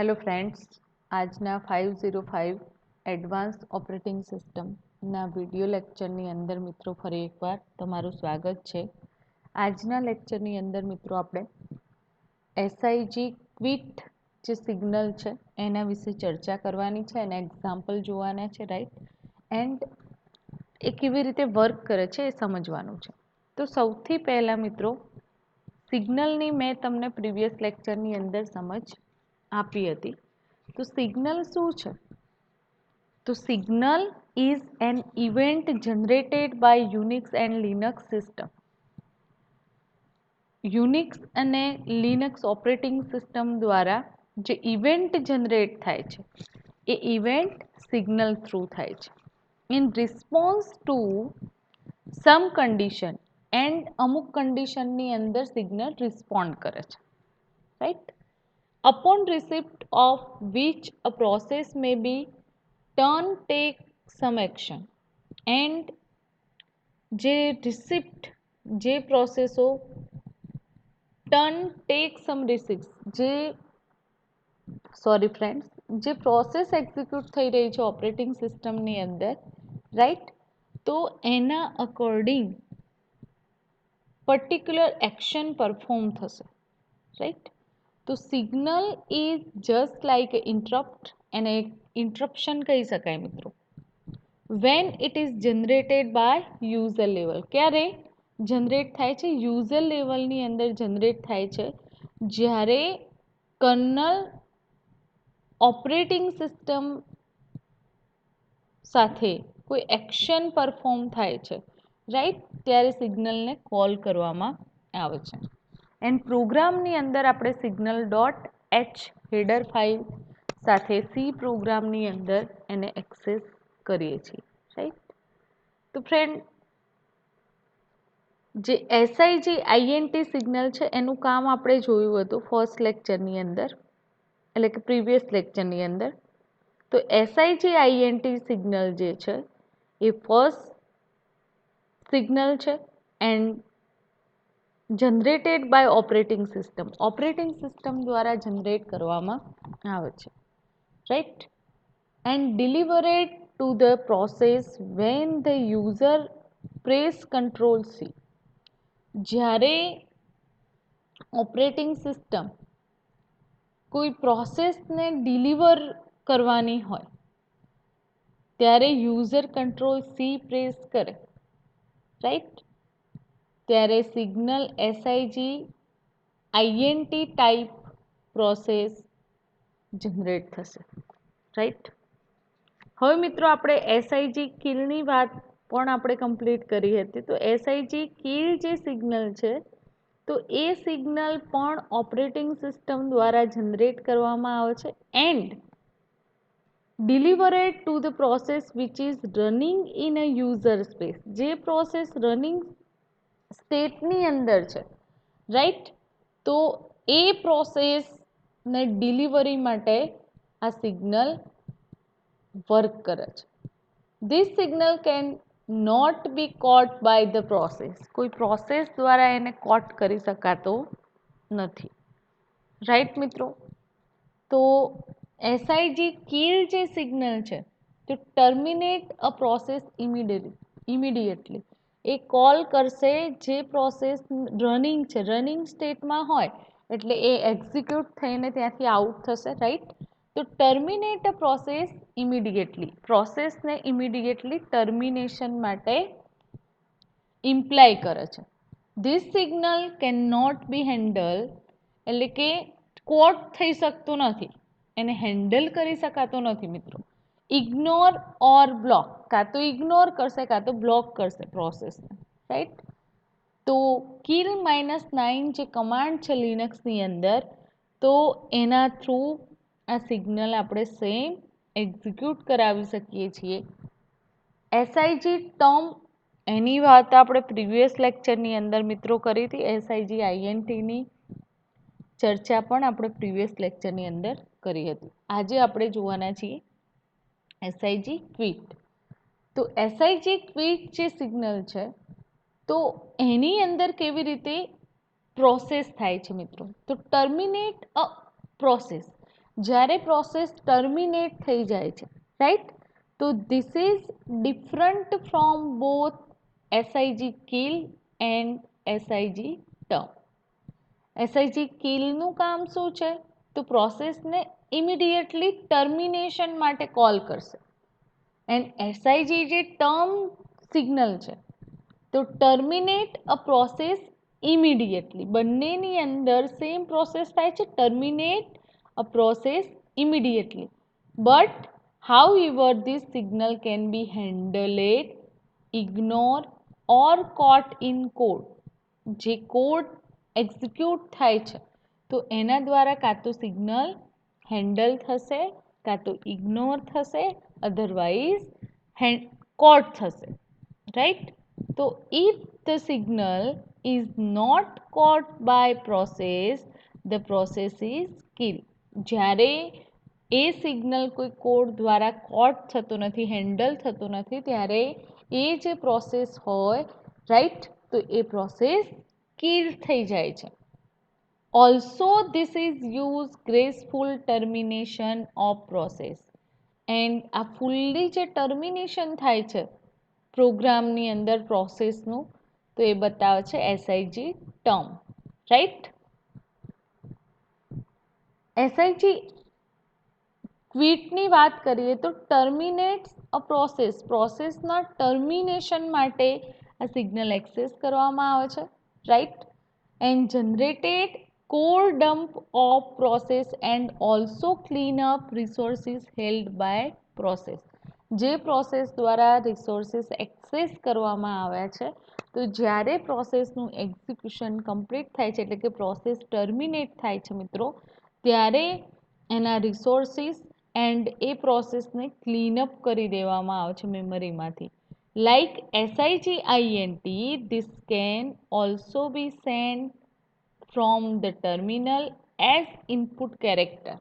Hello friends, આજના 505 advance operating સિસ્ટમના video લેક્ચરની અંદર મિત્રો ફરી એકવાર તમારું સ્વાગત છે. આજના લેક્ચરની અંદર મિત્રો આપણે એસઆઈજી ક્વિટ જે સિગ્નલ છે એના વિશે ચર્ચા કરવાની છે, એના એક્ઝામ્પલ જોવાના છે, રાઈટ. એન્ડ એ કેવી રીતે વર્ક કરે છે એ સમજવાનું છે. તો સૌથી પહેલાં મિત્રો સિગ્નલની મેં તમને પ્રીવિયસ લેક્ચરની અંદર સમજ આપી હતી. તો સિગ્નલ શું છે? તો signal is an event generated by Unix and Linux system. Unix અને લિનક્સ ઓપરેટિંગ સિસ્ટમ દ્વારા જે ઇવેન્ટ જનરેટ થાય છે એ ઇવેન્ટ સિગ્નલ થ્રુ થાય છે. In response to some condition and અમુક કન્ડિશનની અંદર સિગ્નલ રિસ્પોન્ડ કરે છે, right. Upon receipt of which a process may be turn take some action and જે રિસિપ્ટ જે પ્રોસેસો ટર્ન ટેક સમ રિસિપ્ટ જે પ્રોસેસ એક્ઝિક્યુટ થઈ રહી છે ઓપરેટિંગ સિસ્ટમની અંદર, રાઈટ, તો એના અકોર્ડિંગ પર્ટિક્યુલર એક્શન પરફોર્મ થશે, રાઈટ. તો signal is just like interrupt, એને ઇન્ટરપ્શન કહી શકાય મિત્રો. When it is generated by user level. ક્યારે જનરેટ થાય છે? યુઝર લેવલની અંદર જનરેટ થાય છે જ્યારે કર્નલ ઓપરેટિંગ સિસ્ટમ સાથે કોઈ એક્શન પરફોર્મ થાય છે, રાઈટ, ત્યારે સિગ્નલને કોલ કરવામાં આવે છે. એન્ડ પ્રોગ્રામની અંદર આપણે signal dot H header file સાથે સી પ્રોગ્રામની અંદર એને એક્સેસ કરીએ છીએ, રાઈટ. તો ફ્રેન્ડ, જે એસઆઈજી આઈએનટી સિગ્નલ છે એનું કામ આપણે જોયું હતું ફર્સ્ટ લેક્ચરની અંદર, એટલે કે પ્રીવિયસ લેક્ચરની અંદર. તો એસઆઈજી આઈએનટી સિગ્નલ જે છે એ ફર્સ્ટ સિગ્નલ છે and generated by operating system. Operating system દ્વારા જનરેટ કરવામાં આવે છે, right. And delivered to the process when the user press control C. જ્યારે ઓપરેટિંગ સિસ્ટમ કોઈ પ્રોસેસને ડિલિવર કરવાની હોય ત્યારે યુઝર કંટ્રોલ સી પ્રેસ કરે, રાઈટ, ત્યારે signal SIG INT type process generate થશે, રાઈટ. હવે મિત્રો આપણે એસઆઈજી કીલની વાત પણ આપણે કમ્પ્લીટ કરી હતી. તો એસઆઈજી કીલ જે સિગ્નલ છે તો એ સિગ્નલ પણ ઓપરેટિંગ સિસ્ટમ દ્વારા જનરેટ કરવામાં આવે છે and delivered to the process which is running in a user space. જે પ્રોસેસ રનિંગ સ્ટેટની અંદર છે, રાઈટ, તો એ પ્રોસેસને ડિલિવરી માટે આ સિગ્નલ વર્ક કરે છે. This signal can not be caught by the process. કોઈ પ્રોસેસ દ્વારા એને કોટ કરી શકાતો નથી, રાઈટ મિત્રો. તો એસઆઈજી કીલ જે સિગ્નલ છે તો terminate a process immediately. A call કરશે જે પ્રોસેસ રનિંગ છે, રનિંગ સ્ટેટમાં હોય એટલે એ એક્ઝિક્યુટ થઈને ત્યાંથી આઉટ થશે, રાઈટ. તો ટર્મિનેટ અ પ્રોસેસ ઇમિડિયેટલી, પ્રોસેસને ઇમિડિયેટલી ટર્મિનેશન માટે ઇમ્પ્લાય કરે છે. This signal can not be handle, એટલે કે કોટ થઈ શકતો નથી, એને હેન્ડલ કરી શકાતો નથી મિત્રો. ઇગ્નોર ઓર બ્લોક, કાં તો ઇગ્નોર કરશે કાં તો બ્લોક કરશે પ્રોસેસને, રાઈટ. તો કિલ -9 જે કમાન્ડ છે લિનક્સની અંદર, તો એના થ્રુ આ સિગ્નલ આપણે સેમ એક્ઝિક્યુટ કરાવી શકીએ છીએ. એસઆઈજી ટર્મ, એની વાત આપણે પ્રીવિયસ લેક્ચરની અંદર મિત્રો કરી હતી. એસઆઈજી આઈએનટીની ચર્ચા પણ આપણે પ્રીવિયસ લેક્ચરની અંદર કરી હતી. આજે આપણે જોવાના છીએ એસઆઈજી ક્વિટ. તો એસઆઈજી ક્વિટ જે સિગ્નલ છે તો એની અંદર કેવી રીતે પ્રોસેસ થાય છે મિત્રો? તો ટર્મિનેટ અ પ્રોસેસ, જ્યારે પ્રોસેસ ટર્મિનેટ થઈ જાય છે, રાઈટ. તો this is different from both SIG kill and SIG term. SIG કિલનું કામ શું છે? તો પ્રોસેસને ઇમિડિયેટલી ટર્મિનેશન માટે કોલ કરશે. એન્ડ એસઆઈજી જે ટર્મ સિગ્નલ છે, તો ટર્મિનેટ અ પ્રોસેસ ઇમિડિયેટલી. બંનેની અંદર સેમ પ્રોસેસ થાય છે, terminate a process immediately. But however this signal can be handled, ignored or caught in code. જે કોડ એક્ઝિક્યુટ થાય છે, તો એના દ્વારા કાં તો સિગ્નલ હેન્ડલ થશે, કાં તો ઇગ્નોર થશે, અધરવાઇઝ કોડ થશે, રાઈટ. તો if the signal is not caught by process, the process is kill. જ્યારે એ સિગ્નલ કોઈ કોડ દ્વારા કોટ થતો નથી, હેન્ડલ થતો નથી, ત્યારે એ જે પ્રોસેસ હોય, રાઈટ, તો એ પ્રોસેસ કિલ થઈ જાય છે. Also this is use graceful termination of process. And આ ફૂલ્લી જે ટર્મિનેશન થાય છે પ્રોગ્રામની અંદર પ્રોસેસનું, તો એ બતાવે છે એસઆઈજી ટર્મ, રાઈટ. એસઆઈજી ક્વિટની વાત કરીએ તો ટર્મિનેટ્સ અ પ્રોસેસ. પ્રોસેસના ટર્મિનેશન માટે આ સિગ્નલ એક્સેસ કરવામાં આવે છે, right. And generated core dump of process and also clean up resources held by process. જે પ્રોસેસ દ્વારા રિસોર્સિસ એક્સેસ કરવામાં આવ્યા છે, તો જ્યારે પ્રોસેસનું એક્ઝિક્યુશન કમ્પ્લીટ થાય છે, એટલે કે પ્રોસેસ ટર્મિનેટ થાય છે મિત્રો, ત્યારે એના રિસોર્સિસ એન્ડ એ પ્રોસેસને ક્લીનઅપ કરી દેવામાં આવે છે મેમરીમાંથી. Like SIG INT, this can also be send from the terminal as input character.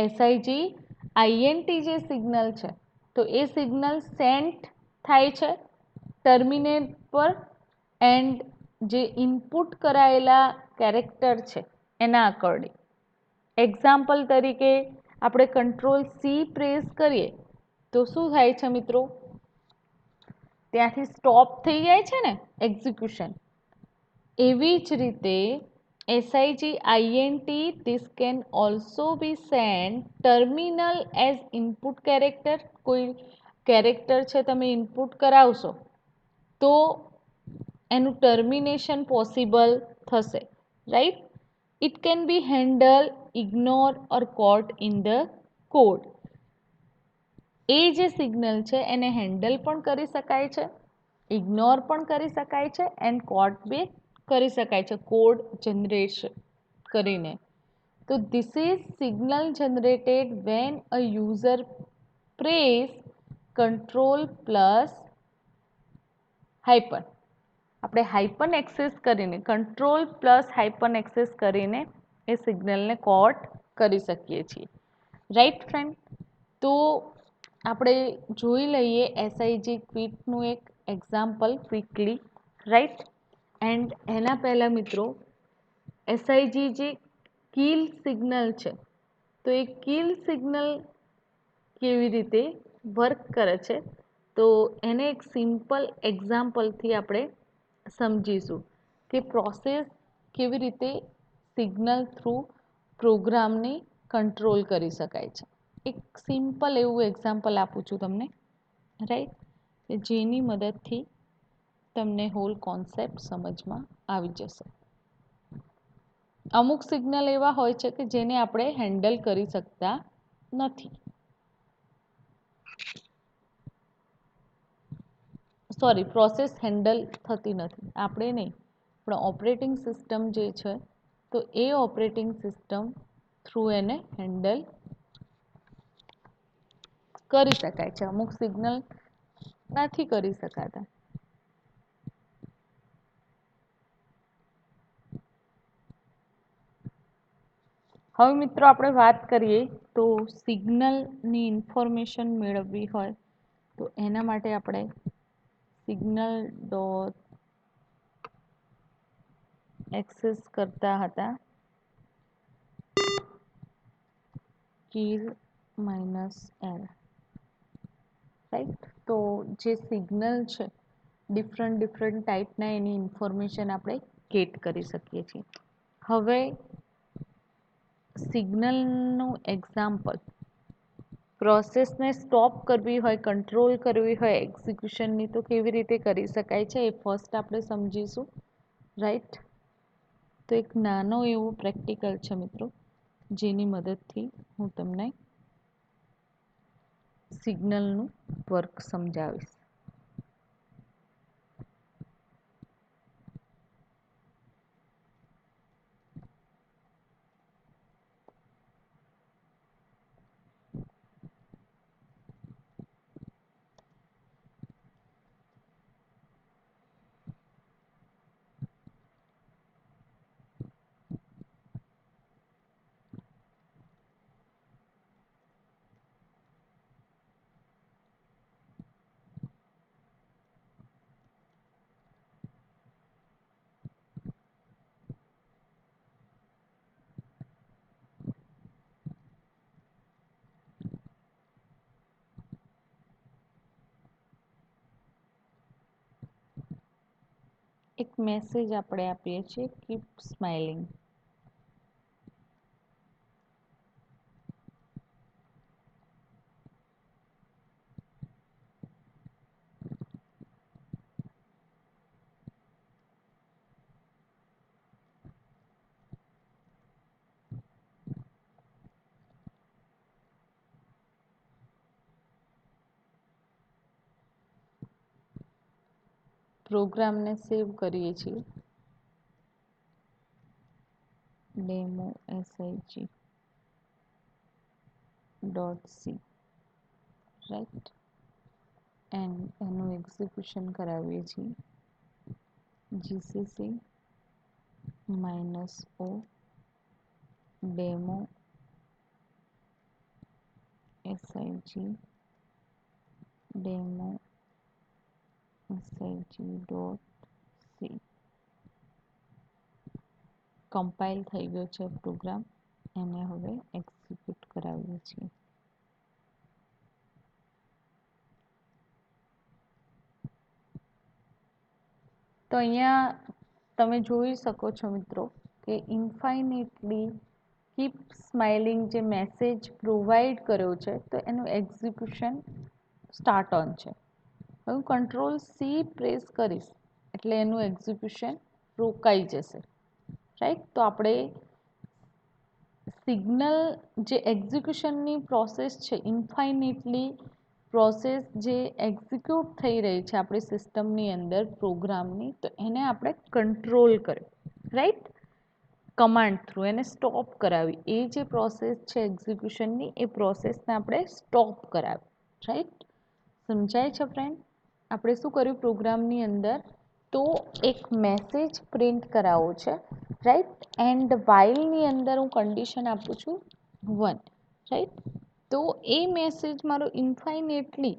SIG INT જે સિગ્નલ છે, તો એ સિગ્નલ સેન્ટ થાય છે ટર્મિનેટ પર, એન્ડ જે ઇનપુટ કરાયેલા કેરેક્ટર છે એના અકોર્ડિંગ. એક્ઝામ્પલ તરીકે આપણે કંટ્રોલ સી પ્રેસ કરીએ તો શું થાય છે મિત્રો? ત્યાંથી સ્ટોપ થઈ જાય છે ને એક્ઝિક્યુશન. એવી જ રીતે SIG INT, this can also be send terminal as input character. કોઈ કેરેક્ટર છે તમે ઇનપુટ કરાવશો તો એનું ટર્મિનેશન પોસિબલ થશે, right. It can be handled, ignore or caught in the code. એ જે સિગ્નલ છે એને હેન્ડલ પણ કરી શકાય છે, ઇગ્નોર પણ કરી શકાય છે, એન્ડ કોટ બી કરી શકાય છે કોડ જનરેશન કરીને. તો this is signal generated when a user press control plus hyphen. આપણે હાઇપન એક્સેસ કરીને, કંટ્રોલ પ્લસ હાઇપન એક્સેસ કરીને એ સિગ્નલને કોટ કરી શકીએ છીએ, રાઈટ ફ્રેન્ડ. તો આપણે જોઈ લઈએ એસઆઈજી ક્વિટનું એક એક્ઝામ્પલ ક્વિકલી, રાઈટ. એન્ડ એના પહેલાં મિત્રો, એસઆઈજી જે કિલ સિગ્નલ છે, તો એ કિલ સિગ્નલ કેવી રીતે વર્ક કરે છે, તો એને એક સિમ્પલ એક્ઝામ્પલથી આપણે સમજીશું કે પ્રોસેસ કેવી રીતે સિગ્નલ થ્રુ પ્રોગ્રામને કંટ્રોલ કરી શકાય છે. એક સિમ્પલ એવું એક્ઝામ્પલ આપું છું તમને, રાઈટ, કે જેની મદદથી તમને હોલ કોન્સેપ્ટ સમજમાં આવી જશે. અમુક સિગ્નલ એવા હોય છે કે જેને આપણે હેન્ડલ કરી શકતા નથી. સોરી, પ્રોસેસ હેન્ડલ થતી નથી, આપણે નહીં, પણ ઓપરેટિંગ સિસ્ટમ જે છે, તો એ ઓપરેટિંગ સિસ્ટમ થ્રુ એને હેન્ડલ કરી શકાય છે. અમુક સિગ્નલ નથી કરી શકાતા. હવે મિત્રો આપણે વાત કરીએ તો સિગ્નલની ઇન્ફોર્મેશન મેળવવી હોય તો એના માટે આપણે સિગ્નલ ડોટ એક્સેસ કરતા હતા કિલ માઇનસ એલ, રાઈટ. તો જે સિગ્નલ છે ડિફરન્ટ ટાઈપના એની ઇન્ફોર્મેશન આપણે ગેટ કરી શકીએ છીએ. હવે સિગ્નલનું એક્ઝામ્પલ, પ્રોસેસને સ્ટોપ કરવી હોય, કંટ્રોલ કરવી હોય એક્ઝિક્યુશનની, તો કેવી રીતે કરી શકાય છે એ ફર્સ્ટ આપણે સમજીશું, રાઈટ. તો એક નાનો એવો પ્રેક્ટિકલ છે મિત્રો, જેની મદદથી હું તમને સિગ્નલનું વર્ક સમજાવીશ. એક મેસેજ આપણે આપીએ છીએ, કીપ સ્માઇલિંગ. પ્રોગ્રામને સેવ કરીએ છીએ, demo SIG .c, right. And એનું એક્ઝિક્યુશન કરાવીએ છીએ, GCC -o demo SIG demo SIG .c. Compile થઈ ગયો છે પ્રોગ્રામ, એને હવે એક્ઝિક્યુટ કરાવીએ છીએ. તો અહીંયા તમે જોઈ શકો છો મિત્રો કે ઇન્ફાઇનેટલી કીપ સ્માઇલિંગ જે મેસેજ પ્રોવાઈડ કર્યો છે, તો એનું એક્ઝિક્યુશન સ્ટાર્ટ ઓન છે. હવે હું કંટ્રોલ સી પ્રેસ કરીશ એટલે એનું એક્ઝિક્યુશન રોકાઈ જશે, રાઈટ. તો આપણે સિગ્નલ જે એક્ઝિક્યુશનની પ્રોસેસ છે, ઇન્ફાઇનેટલી પ્રોસેસ જે એક્ઝિક્યુટ થઈ રહી છે આપણી સિસ્ટમની અંદર પ્રોગ્રામની, તો એને આપણે કંટ્રોલ કર્યો, રાઈટ. કમાન્ડ થ્રુ એને સ્ટોપ કરાવી. એ જે પ્રોસેસ છે એક્ઝિક્યુશનની, એ પ્રોસેસને આપણે સ્ટોપ કરાવી, રાઈટ. સમજાય છે ફ્રેન્ડ? આપણે શું કર્યું પ્રોગ્રામની અંદર, તો એક મેસેજ પ્રિન્ટ કરાવવો છે, રાઈટ. એન્ડ વાઇલની અંદર હું કન્ડિશન આપું છું 1, રાઈટ. તો એ મેસેજ મારો ઇન્ફાઇનેટલી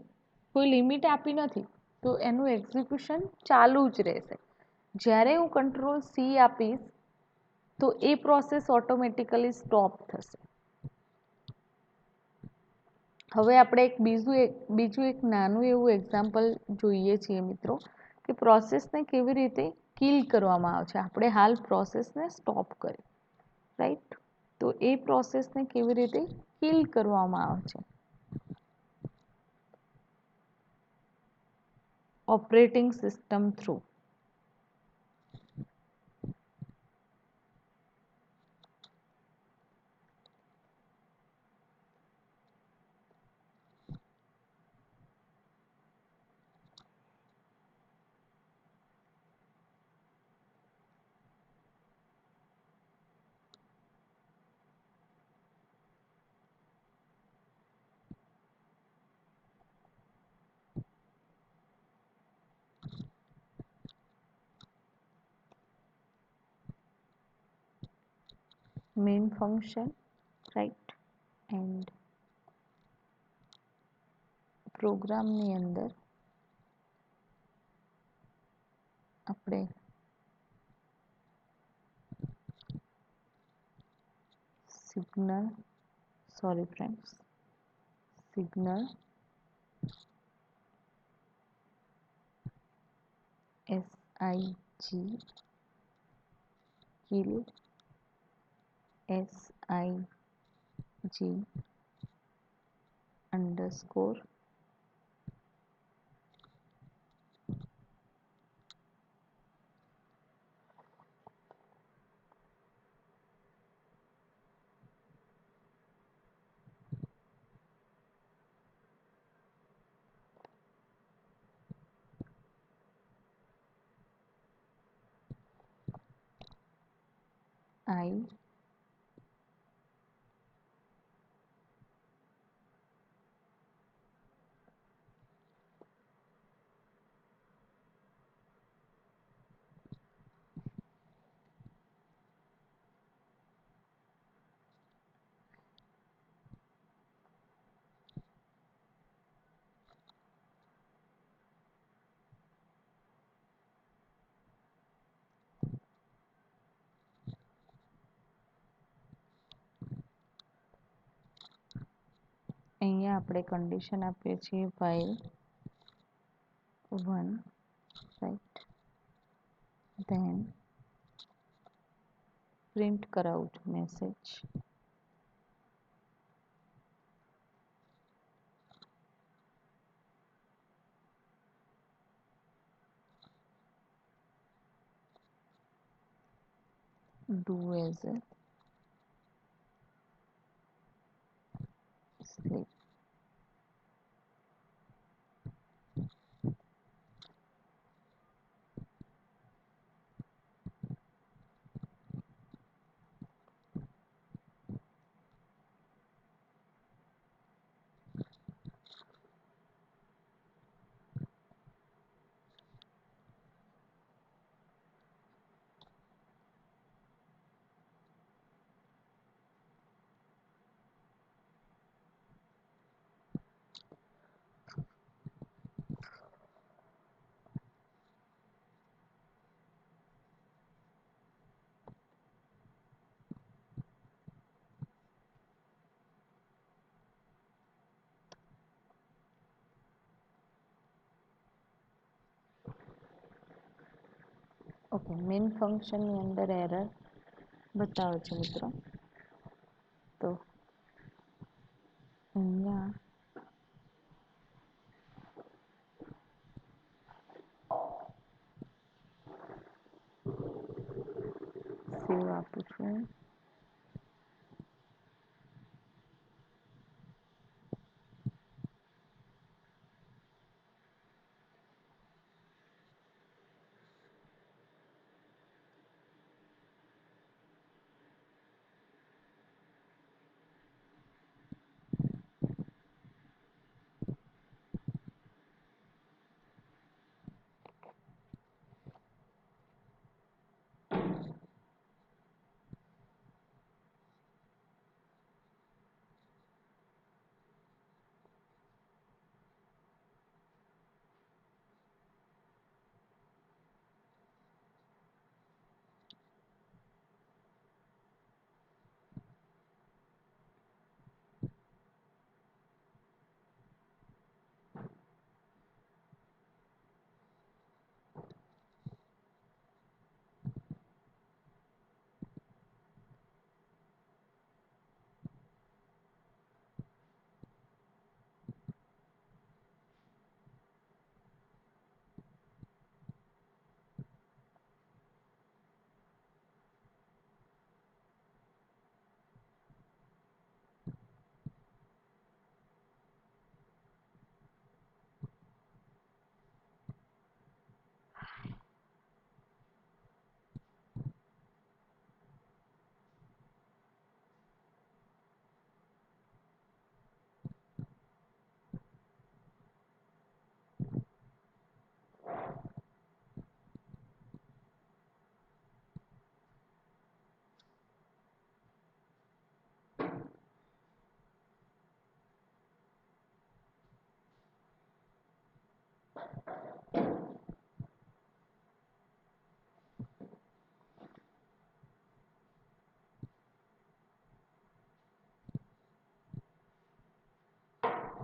કોઈ લિમિટ આપી નથી, તો એનું એક્ઝિક્યુશન ચાલુ જ રહેશે. જ્યારે હું કંટ્રોલ સી આપીશ તો એ પ્રોસેસ ઓટોમેટિકલી સ્ટોપ થશે. હવે આપણે બીજું એક નાનું એવું એક્ઝામ્પલ જોઈએ છીએ મિત્રો, કે પ્રોસેસને કેવી રીતે કિલ કરવામાં આવે છે. આપણે હાલ પ્રોસેસને સ્ટોપ કરી, રાઈટ. તો એ પ્રોસેસને કેવી રીતે કિલ કરવામાં આવે છે. Operating system through. Main function, right. And પ્રોગ્રામની અંદર આપણે signal sorry friends, signal SIG kill SIG underscore I અહીંયા આપણે કન્ડિશન આપીએ છીએ while 1 રાઈટ ધેન પ્રિન્ટ કરાવું છું message do as a sleep. Okay main ફંક્શનની અંદર એરર બતાવે છે મિત્રો તો અહીંયા સેવ આપું છું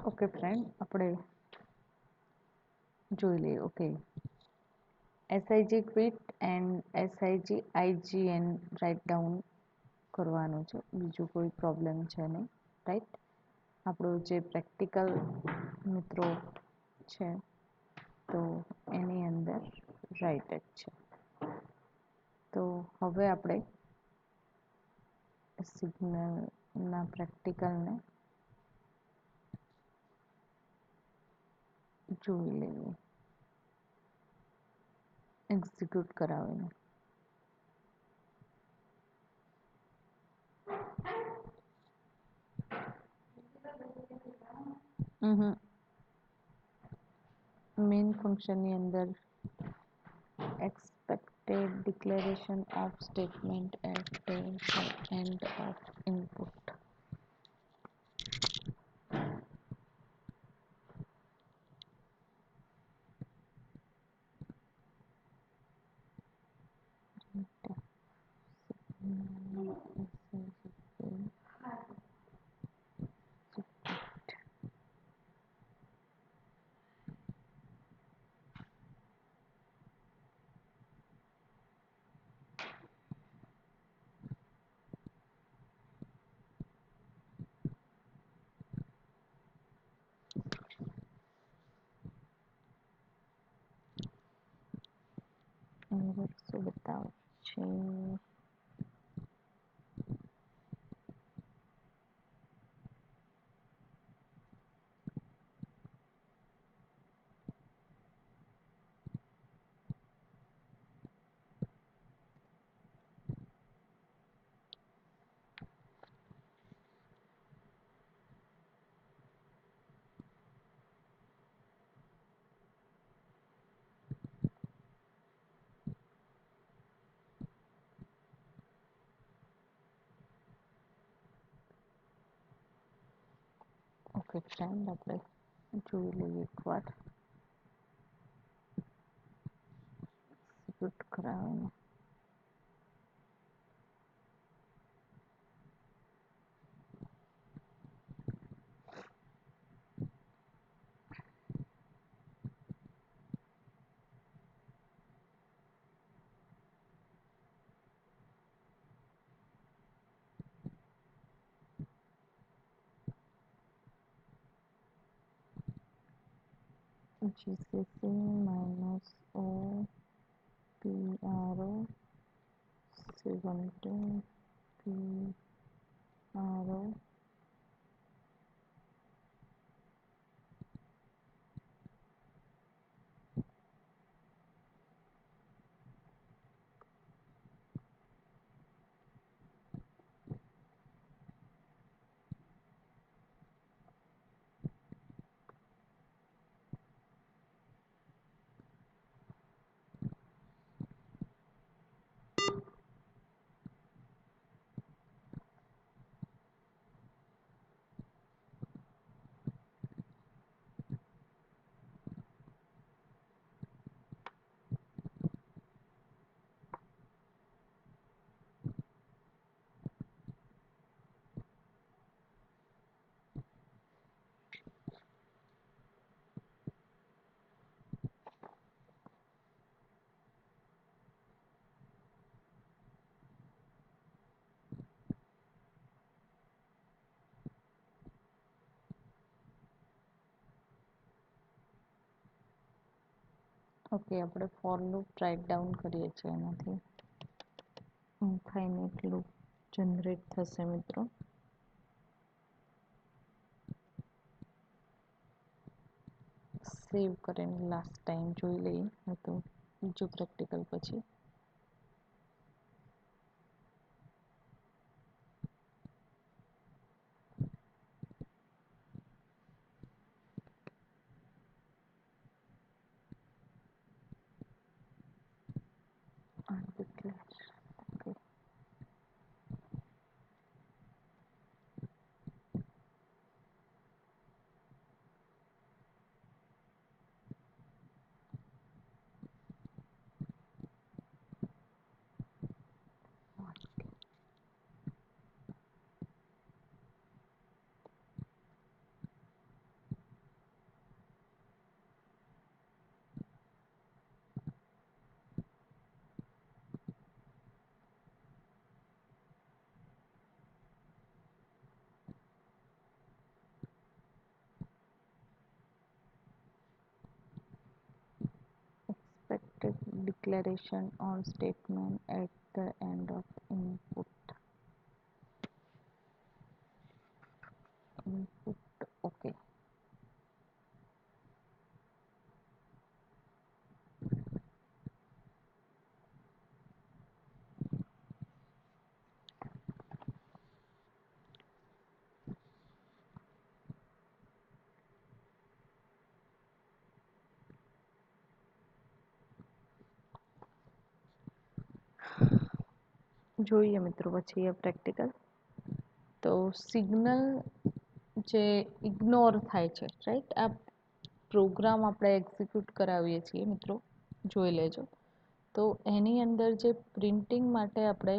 ઓકે ફ્રેન્ડ, આપણે જોઈ લઈએ. Okay, SIG quit and SIG IGN write down કરવાનું છે, બીજું કોઈ પ્રોબ્લેમ છે નહીં. રાઈટ, આપણું જે પ્રેક્ટિકલ મિત્રો છે તો એની અંદર રાઈટ જ છે. તો હવે આપણે સિગ્નલના પ્રેક્ટિકલને જોઈ લઈએ, એક્ઝિક્યુટ કરાવીને. મેઇન ફંક્શનની અંદર expected declaration of statement at the end of input. Error શું બતાવે છે? ઓકે ફ્રેન્ડ, આપણે જોઈ લઈએ એકવાર એક્ઝિક્યુટ કરાવીને. GCC minus O PRO 17 PRO okay, આપણે ફોર લૂપ રાઇટ ડાઉન કરીએ છીએ. એનાથી ઇન્ફાઇનાઇટ લૂપ જનરેટ થશે મિત્રો. સેવ કરીને લાસ્ટ ટાઈમ જોઈ લઈએ, તો બીજું પ્રેક્ટિકલ પછી. Okay, expected declaration or statement at the end of input. Okay. જોઈએ મિત્રો પછી એ પ્રેક્ટિકલ. તો સિગ્નલ જે ઇગ્નોર થાય છે, રાઈટ, આ પ્રોગ્રામ આપણે એક્ઝિક્યુટ કરાવીએ છીએ મિત્રો, જોઈ લેજો. તો એની અંદર જે પ્રિન્ટિંગ માટે આપણે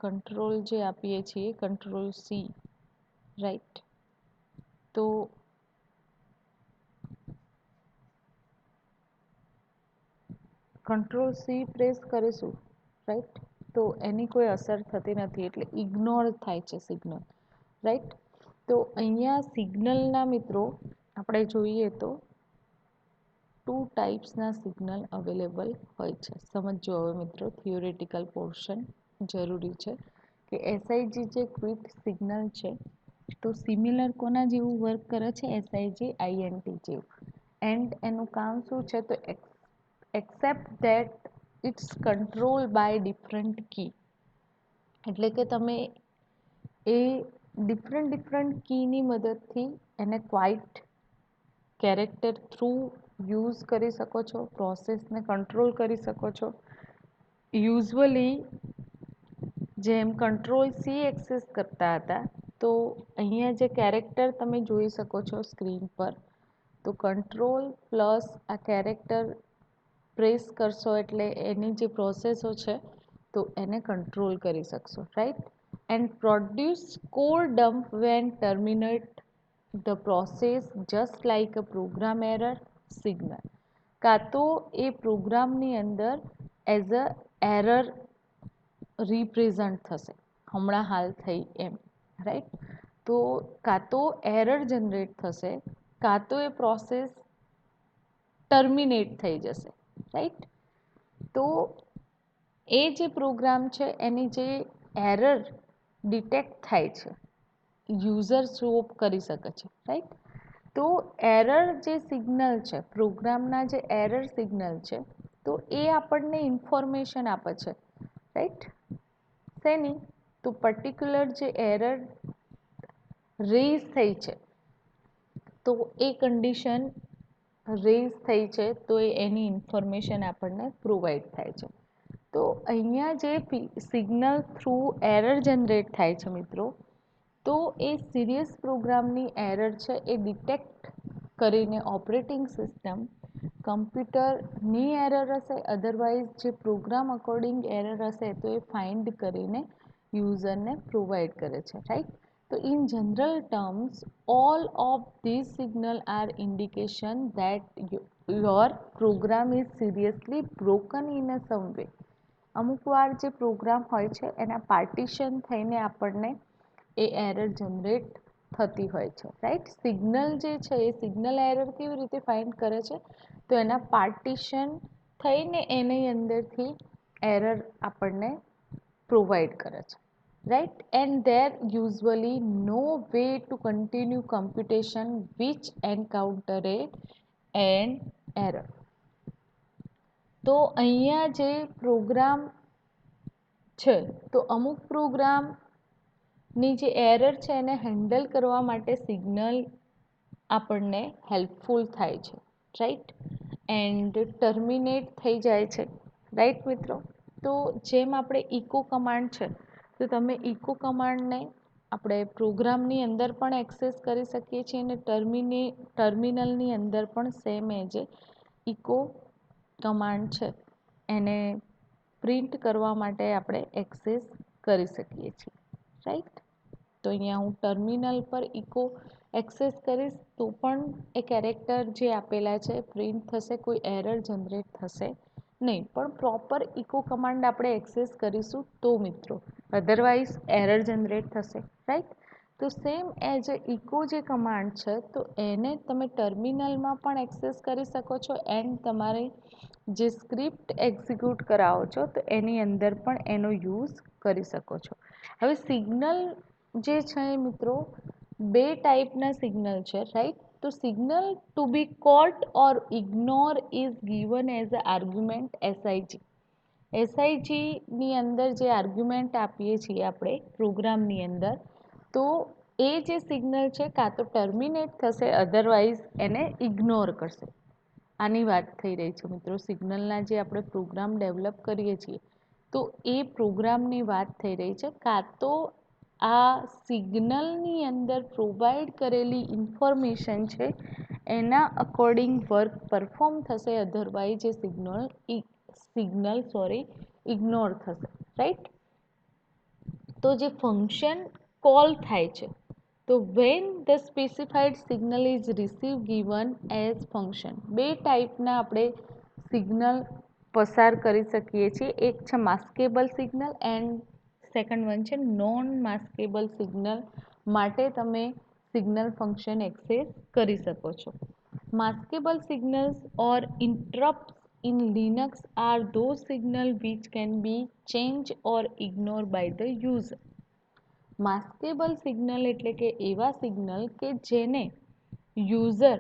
કંટ્રોલ જે આપીએ છીએ, કંટ્રોલ સી, રાઈટ. તો કંટ્રોલ સી પ્રેસ કરીશું, રાઈટ, તો એની કોઈ અસર થતી નથી, એટલે ઇગ્નોર થાય છે સિગ્નલ, રાઈટ. તો અહીંયા સિગ્નલના મિત્રો આપણે જોઈએ તો ટુ ટાઈપ્સના સિગ્નલ અવેલેબલ હોય છે. સમજો હવે મિત્રો, થિયોરેટિકલ પોર્શન જરૂરી છે કે એસઆઈજી જે ક્વિક સિગ્નલ છે, તો સિમિલર કોના જેવું વર્ક કરે છે? એસઆઈજી આઈએનટી જેવું. એન્ડ એનું કામ શું છે? તો except that it's control by different key. એટલે કે તમે એ ડિફરન્ટ કીની મદદથી એને ક્વાઇટ કેરેક્ટર થ્રુ યુઝ કરી શકો છો, પ્રોસેસને કંટ્રોલ કરી શકો છો. યુઝવલી જેમ કંટ્રોલ સી એક્સેસ કરતા હતા, તો અહીંયા જે કેરેક્ટર તમે જોઈ શકો છો સ્ક્રીન પર, તો કંટ્રોલ પ્લસ આ કેરેક્ટર પ્રેસ કરશો એટલે એની જે પ્રોસેસો છે તો એને કંટ્રોલ કરી શકશો, right. And produce code dump when terminate the process just like a program error signal. કાં તો એ પ્રોગ્રામની અંદર એઝ અ એરર રિપ્રેઝન્ટ થશે, હમણાં હાલ થઈ એમ, રાઈટ. તો કાં તો એરર જનરેટ થશે, કાં તો એ પ્રોસેસ ટર્મિનેટ થઈ જશે, રાઈટ. તો એ જે પ્રોગ્રામ છે એની જે એરર ડિટેક્ટ થાય છે, યુઝર શોપ કરી શકે છે, રાઈટ. તો એરર જે સિગ્નલ છે, પ્રોગ્રામના જે એરર સિગ્નલ છે, તો એ આપણને ઇન્ફોર્મેશન આપે છે, રાઈટ. શેની? તો પર્ટિક્યુલર જે એરર રેઝ થઈ છે, તો એ કન્ડિશન રેઝ થઈ છે, તો એની ઇન્ફોર્મેશન આપણને પ્રોવાઈડ થાય છે. તો અહીંયા જે સિગ્નલ થ્રુ એરર જનરેટ થાય છે મિત્રો, તો એ સિરિયસ પ્રોગ્રામની એરર છે એ ડિટેક્ટ કરીને ઓપરેટિંગ સિસ્ટમ કમ્પ્યુટરની એરર હશે, અધરવાઇઝ જે પ્રોગ્રામ અકોર્ડિંગ એરર હશે તો એ ફાઇન્ડ કરીને યુઝરને પ્રોવાઈડ કરે છે, રાઈટ. તો in general terms all of these signal are indication that your program is seriously broken in a some way. અમુક વાર જે પ્રોગ્રામ હોય છે એના પાર્ટીશન થઈને આપણને એ એરર જનરેટ થતી હોય છે, રાઈટ. સિગ્નલ જે છે એ સિગ્નલ એરર કેવી રીતે ફાઇન્ડ કરે છે? તો એના પાર્ટીશન થઈને એની અંદરથી એરર આપણને પ્રોવાઈડ કરે છે, right. And there usually no way to continue computation which encounter an error. તો અહીંયા જે પ્રોગ્રામ છે, તો અમુક પ્રોગ્રામની જે એરર છે એને હેન્ડલ કરવા માટે સિગ્નલ આપણને હેલ્પફુલ થાય છે, રાઈટ. એન્ડ ટર્મિનેટ થઈ જાય છે, રાઈટ મિત્રો. તો જેમ આપણે ઇકો કમાન્ડ છે, તો તમે ઇકો કમાન્ડને આપણે પ્રોગ્રામની અંદર પણ એક્સેસ કરી શકીએ છીએ અને ટર્મિનલની અંદર પણ સેમ એજ ઇકો કમાન્ડ છે એને પ્રિન્ટ કરવા માટે આપણે એક્સેસ કરી શકીએ છીએ, રાઈટ. તો અહીંયા હું ટર્મિનલ પર ઇકો એક્સેસ કરીશ તો પણ એ કેરેક્ટર જે આપેલા છે પ્રિન્ટ થશે, કોઈ એરર જનરેટ થશે નહીં. પણ પ્રોપર ઇકો કમાન્ડ આપણે એક્સેસ કરીશું તો મિત્રો, અધરવાઇઝ એરર જનરેટ થશે, રાઈટ. તો સેમ એઝ ઇકો જે કમાન્ડ છે તો એને તમે ટર્મિનલમાં પણ એક્સેસ કરી શકો છો એન્ડ તમારે જે સ્ક્રિપ્ટ એક્ઝિક્યુટ કરાવો છો તો એની અંદર પણ એનો યુઝ કરી શકો છો. હવે સિગ્નલ જે છે મિત્રો બે ટાઈપના સિગ્નલ છે રાઈટ. તો signal to be called or ignore is given as a argument SIG. એસઆઈજીની અંદર જે આર્ગ્યુમેન્ટ આપીએ છીએ આપણે પ્રોગ્રામની અંદર, તો એ જે સિગ્નલ છે કાં તો ટર્મિનેટ થશે અધરવાઇઝ એને ઇગ્નોર કરશે. આની વાત થઈ રહી છે મિત્રો. સિગ્નલના જે આપણે પ્રોગ્રામ ડેવલપ કરીએ છીએ તો એ પ્રોગ્રામની વાત થઈ રહી છે. કાં તો આ સિગ્નલની અંદર પ્રોવાઈડ કરેલી ઇન્ફોર્મેશન છે એના અકોર્ડિંગ વર્ક પરફોર્મ થશે અધરવાઇઝ એ સિગ્નલ ઇગ્નોર થશે રાઈટ. તો જે ફંક્શન કોલ થાય છે તો when the specified signal is receive given as function. બે ટાઈપના આપણે સિગ્નલ પસાર કરી શકીએ છીએ. એક છે maskable signal and second one છે નોન માસ્કેબલ સિગ્નલ માટે તમે સિગ્નલ ફંક્શન એક્સેસ કરી શકો છો. Maskable signals or interrupts in Linux are those signals which can be changed or ignored by the user. Maskable signal એટલે કે એવા signal કે જેને યુઝર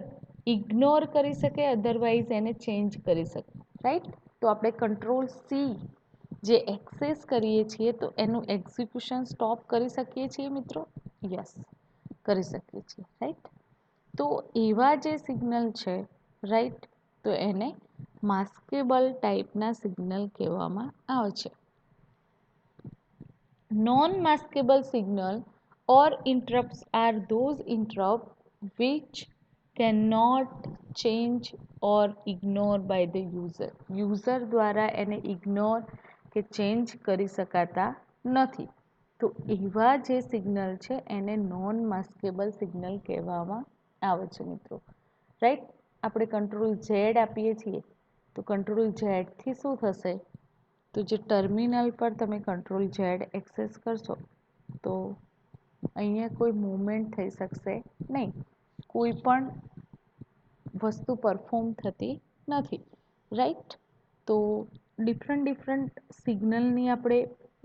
ઇગ્નોર કરી શકે અધરવાઇઝ એને ચેન્જ કરી શકે રાઈટ. તો આપણે કંટ્રોલ સી જે એક્સેસ કરીએ છીએ તો એનું એક્ઝિક્યુશન સ્ટોપ કરી શકીએ છીએ મિત્રો. યસ, કરી શકીએ છીએ રાઈટ. તો એવા જે સિગ્નલ છે રાઈટ તો એને માસ્કેબલ ટાઈપના સિગ્નલ કહેવામાં આવે છે. Non-maskable signal or interrupts are those interrupts which cannot change or ignore by the user. User દ્વારા એને ઇગ્નોર કે ચેન્જ કરી શકાતા નથી. તો એવા જે સિગ્નલ છે એને નોન માસ્કેબલ સિગ્નલ કહેવામાં આવે છે મિત્રો રાઈટ. આપણે કંટ્રોલ ઝેડ આપીએ છીએ તો કંટ્રોલ ઝેડથી શું થશે તો જે ટર્મિનલ પર તમે કંટ્રોલ ઝેડ એક્સેસ કરશો તો અહીંયા કોઈ મૂવમેન્ટ થઈ શકશે નહીં. કોઈ પણ વસ્તુ પરફોર્મ થતી નથી રાઈટ. તો ડિફરન્ટ સિગ્નલની આપણે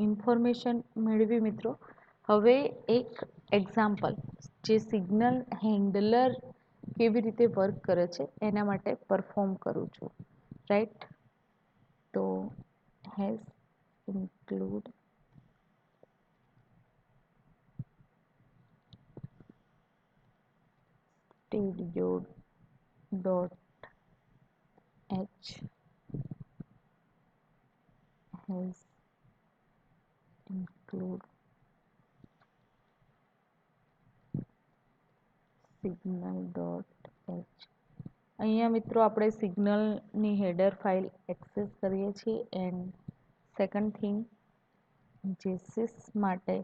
ઇન્ફોર્મેશન મેળવી મિત્રો. હવે એક એક્ઝામ્પલ જે સિગ્નલ હેન્ડલર કેવી રીતે વર્ક કરે છે એના માટે પરફોર્મ કરું છું રાઈટ. તો has include stereo dot h has include signal dot h. અહીંયા મિત્રો આપણે સિગ્નલની હેડર ફાઇલ એક્સેસ કરીએ છીએ એન્ડ સેકન્ડ થિંગ જે સિસ માટે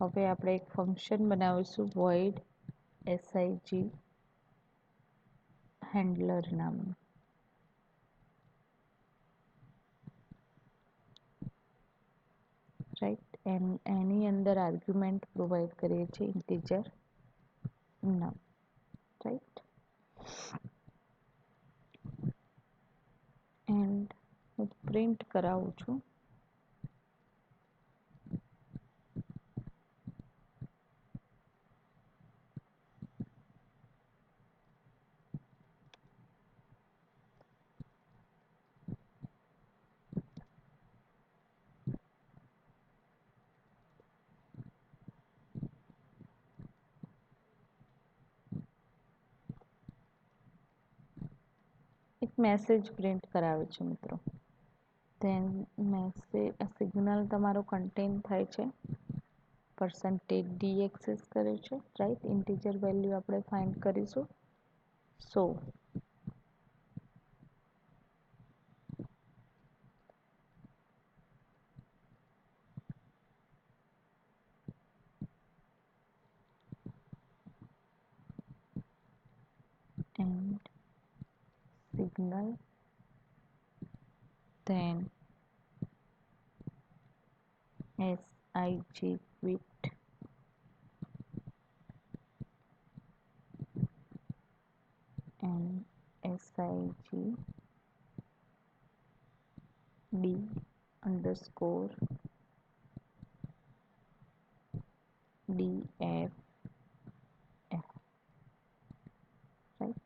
હવે આપણે એક ફંક્શન બનાવીશું void sig હેન્ડલર નામનું રાઈટ. એની અંદર આર્ગ્યુમેન્ટ પ્રોવાઈડ કરીએ છીએ ઇન્ટીજર નામ રાઈટ. એન્ડ હું પ્રિન્ટ કરાવું છું એક મેસેજ પ્રિન્ટ કરાવે છે મિત્રો. ધેન મેસેજ સિગ્નલ તમારો કન્ટેન થાય છે %d એક્સેસ કરે છે રાઈટ. ઇન્ટીજર વેલ્યુ આપણે ફાઇન્ડ કરીશું. સો signal, then SIG quit, and SIG D underscore DF, right?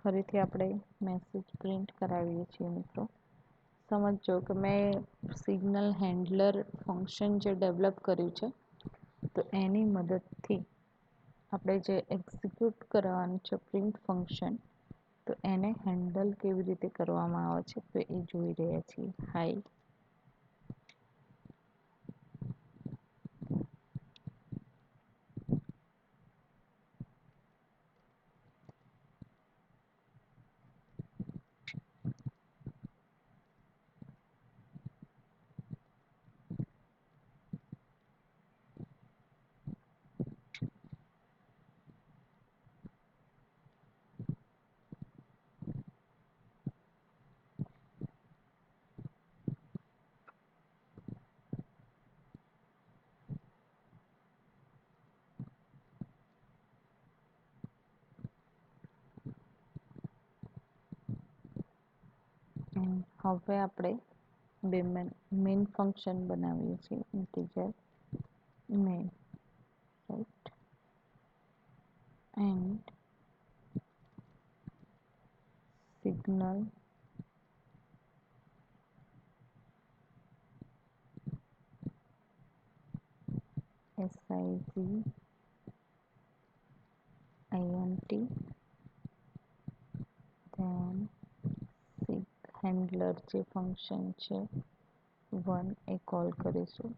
ફરીથી આપણે મેસેજ પ્રિન્ટ કરાવીએ છીએ મિત્રો. સમજો કે મેં સિગ્નલ હેન્ડલર ફંક્શન જે ડેવલપ કર્યું છે તો એની મદદથી આપણે જે એક્ઝિક્યુટ કરવાનું છે પ્રિન્ટ ફંક્શન, તો એને હેન્ડલ કેવી રીતે કરવામાં આવે છે તો એ જોઈ રહ્યા છીએ. હાઈ હવે આપણે બે મેઇન ફંક્શન બનાવીએ છીએ, integer main, right, and signal SIG INT, then sig handler જે ફંક્શન છે 1 એ કોલ કરીશું.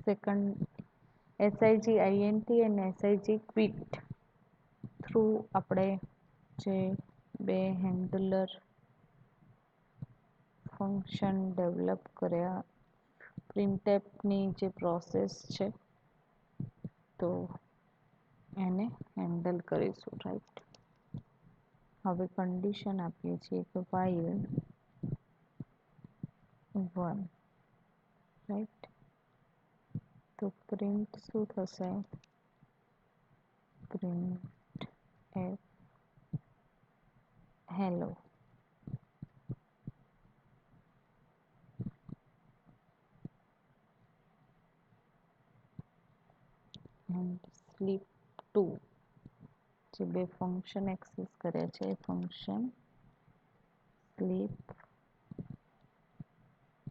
સેકન્ડ SIG INT અને SIG quit થ્રુ આપણે જે બે હેન્ડલર ફંક્શન ડેવલપ કર્યા, પ્રિન્ટફની જે પ્રોસેસ છે તો એને હેન્ડલ કરીશું, રાઈટ. હવે કન્ડિશન આપીએ છીએ કે while 1, રાઈટ, તો પ્રિન્ટ શું થશે? Print F hello. And sleep 2 જે બે ફંક્શન એક્સેસ કર્યા છે એ function sleep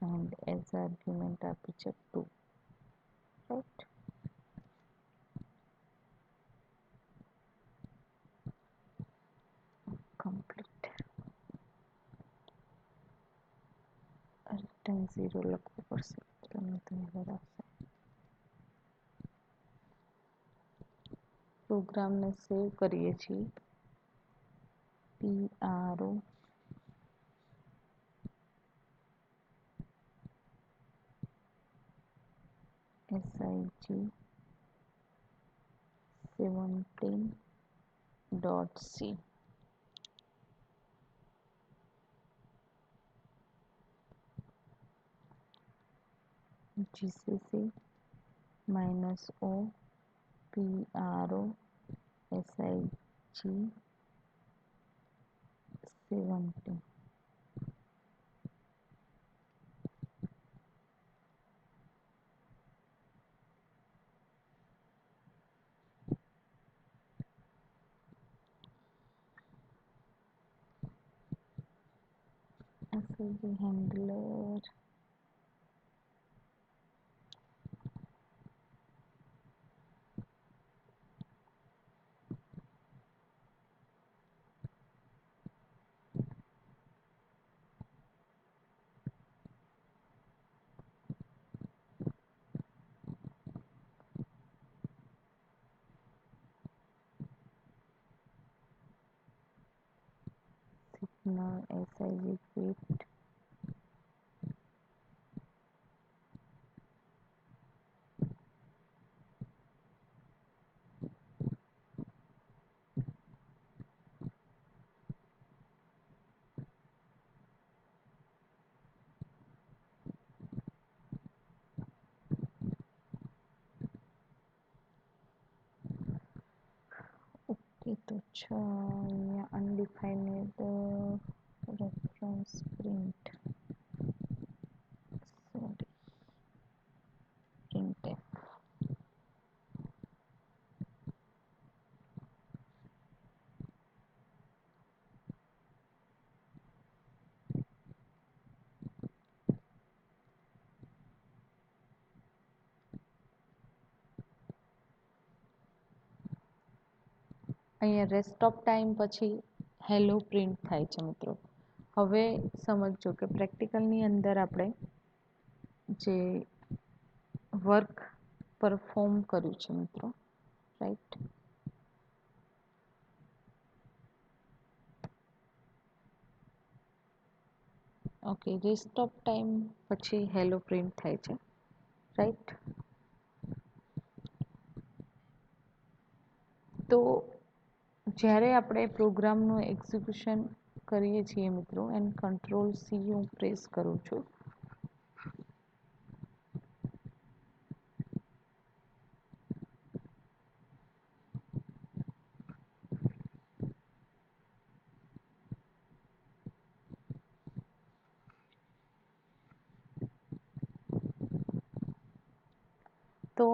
and as argument આપી છે 2, રાઈટ. કમ્પ્લીટ. રિટર્ન 0 લખવું પડશે એટલે નહીં તો એરર આવશે. પ્રોગ્રામને સેવ કરીએ છીએ. PRO SIG 17.c GCC -o PRO SIG 70. SIG handler. Signal SIG quit. Okay તો છે અહીંયા અનડિફાઇનેડ રેફરન્સ પ્રિન્ટ સોરી પ્રિન્ટ અહીંયા રેસ્ટ ઓફ ટાઈમ પછી હેલો પ્રિન્ટ થાય છે મિત્રો. હવે સમજો કે પ્રેક્ટિકલની અંદર આપણે જે વર્ક પરફોર્મ કર્યું છે મિત્રો, right. Okay, rest of time પછી હેલો પ્રિન્ટ થાય છે, રાઈટ. તો જ્યારે આપણે પ્રોગ્રામનું એક્ઝિક્યુશન કરીએ છીએ મિત્રો, એન્ડ કંટ્રોલ સી હું પ્રેસ કરું છું, તો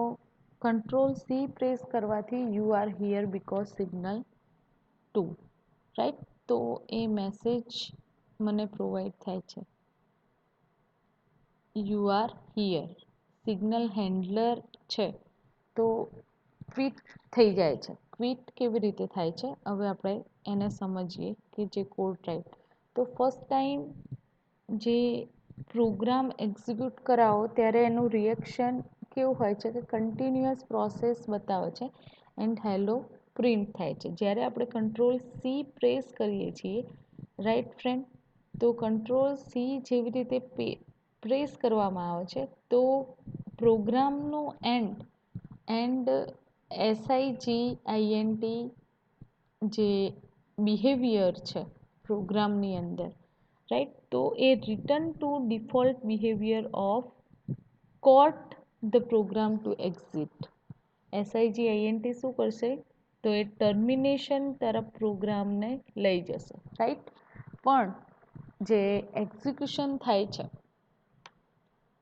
કંટ્રોલ સી પ્રેસ કરવાથી you are here because signal 2, right. તો એ મેસેજ મને પ્રોવાઈડ થાય છે, you are here. Signal handler છે તો ક્વિટ થઈ જાય છે. ક્વિટ કેવી રીતે થાય છે હવે આપણે એને સમજીએ કે જે કોડ ટાઈપ. તો ફર્સ્ટ ટાઈમ જે પ્રોગ્રામ એક્ઝિક્યુટ કરાવો ત્યારે એનું રિએક્શન કેવું હોય છે કે કન્ટિન્યુઅસ પ્રોસેસ બતાવે છે એન્ડ હેલો પ્રિન્ટ થાય છે. જ્યારે આપણે કંટ્રોલ સી પ્રેસ કરીએ છીએ, રાઈટ ફ્રેન્ડ, તો કંટ્રોલ સી જેવી રીતે પ્રેસ કરવામાં આવે છે તો પ્રોગ્રામનો એન્ડ SIGINT જે બિહેવિયર છે પ્રોગ્રામની અંદર, રાઈટ, તો એ return to default behaviour of caught the program to exit. SIGINT શું કરશે તો એ ટર્મિનેશન તરફ પ્રોગ્રામને લઈ જશે, રાઈટ. પણ જે એક્ઝિક્યુશન થાય છે,